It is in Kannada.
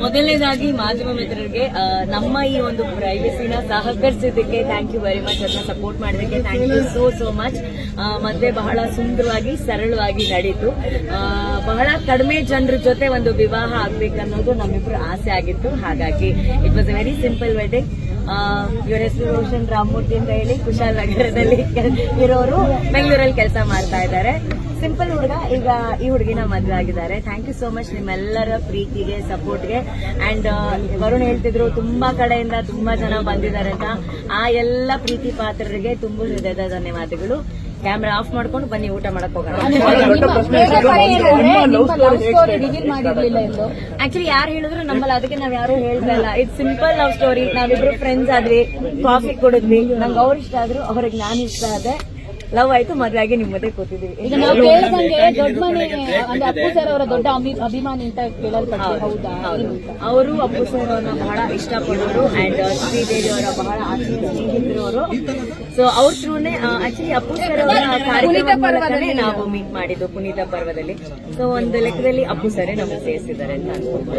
ಮೊದಲನೇದಾಗಿ ಮಾಧ್ಯಮ ಮಿತ್ರರಿಗೆ ನಮ್ಮ ಈ ಒಂದು ಪ್ರೈವಸಿನ ಸಹಕರಿಸಿದ್ದಕ್ಕೆ ಥ್ಯಾಂಕ್ ಯು ವೆರಿ ಮಚ್. ಅದನ್ನ ಸಪೋರ್ಟ್ ಮಾಡೋದಕ್ಕೆ ಥ್ಯಾಂಕ್ ಯು ಸೋ ಮಚ್. ಮದುವೆ ಬಹಳ ಸುಂದರವಾಗಿ ಸರಳವಾಗಿ ನಡೀತು. ಬಹಳ ಕಡಿಮೆ ಜನರ ಜೊತೆ ಒಂದು ವಿವಾಹ ಆಗ್ಬೇಕನ್ನೋದು ನಮ್ಮಿಬ್ರು ಆಸೆ ಆಗಿತ್ತು. ಹಾಗಾಗಿ it was a very simple wedding. ಇವರ ಹೆಸರು ರೋಷನ್ ರಾಮಮೂರ್ತಿ ಅಂತ ಹೇಳಿ ಕುಶಾಲನಗರದಲ್ಲಿ ಇರೋರು, ಬೆಂಗಳೂರಲ್ಲಿ ಕೆಲಸ ಮಾಡ್ತಾ ಇದ್ದಾರೆ. ಸಿಂಪಲ್ ಹುಡುಗ. ಈಗ ಈ ಹುಡುಗಿನ ಮದುವೆ ಆಗಿದ್ದಾರೆ. ಥ್ಯಾಂಕ್ ಯು ಸೋ ಮಚ್ ನಿಮ್ಮೆಲ್ಲರ ಪ್ರೀತಿಗೆ, ಸಪೋರ್ಟ್ಗೆ. ಅಂಡ್ ವರುಣ್ ಹೇಳ್ತಿದ್ರು ತುಂಬಾ ಕಡೆಯಿಂದ ತುಂಬಾ ಜನ ಬಂದಿದ್ದಾರೆ ಅಂತ. ಆ ಎಲ್ಲ ಪ್ರೀತಿ ಪಾತ್ರರಿಗೆ ತುಂಬಾ ಹೃದಯದ ಧನ್ಯವಾದಗಳು. ಕ್ಯಾಮ್ರಾ ಆಫ್ ಮಾಡ್ಕೊಂಡು ಬನ್ನಿ ಊಟ ಮಾಡಕ್ ಹೋಗೋಣ. ಆಕ್ಚುಲಿ ಯಾರು ಹೇಳಿದ್ರು ನಮ್ಮಲ್ಲಿ, ಅದಕ್ಕೆ ನಾವ್ ಯಾರು ಹೇಳ್ತಾ ಇಲ್ಲ. It's simple love story. ನಾವಿಬ್ರು ಫ್ರೆಂಡ್ಸ್ ಆದ್ವಿ, ಕಾಫಿ ಕುಡಿದ್ವಿ. ನಂಗೆ ಅವ್ರು ಇಷ್ಟ ಆದ್ರು, ಅವ್ರಿಗೆ ನಾನು ಇಷ್ಟ ಆದೆ. ಲವ್ ಆಯ್ತು, ಮದುವೆ ಆಗಿ ನಿಮ್ ಮಧ್ಯೆ ಕೂತಿದೀವಿ. ಈಗ ನಾವು ಕೇಳಿದಂಗೆ ದೊಡ್ಡ ಮನೆ ಅಂದ್ರೆ ಅಪ್ಪು ಸರ್ ಅವರ ದೊಡ್ಡ ಅಭಿಮಾನಿ ಅಂತ ಕೇಳಲ್ಪಟ್ಟೆ, ಹೌದಾ? ಅವರು ಅಪ್ಪು ಸರ್ ಅವ್ರನ್ನ ಬಹಳ ಇಷ್ಟಪಡೋರು ಅಂಡ್ ಶ್ರೀದೇವಿ ಅವರ ಬಹಳ ಆತ್ಮೀಯ ಸ್ನೇಹಿತರು ಅವರು. ಸೊ ಅವ್ರ ಥ್ರೂನೇ ಆಕ್ಚುಲಿ ಅಪ್ಪು ಸರ್ ಅವರ ಕಾರ್ಯಕ್ರಮದಲ್ಲಿ ನಾವು ಮೀಟ್ ಮಾಡಿದ್ದು ಪುನೀತ ಪರ್ವದಲ್ಲಿ. ಸೊ ಒಂದು ಲೆಕ್ಕದಲ್ಲಿ ಅಪ್ಪು ಸರೇ ನಮಗೆ ಸೇರಿಸಿದ್ದಾರೆ ಅಂತ ಅನ್ಕೊಂಡು.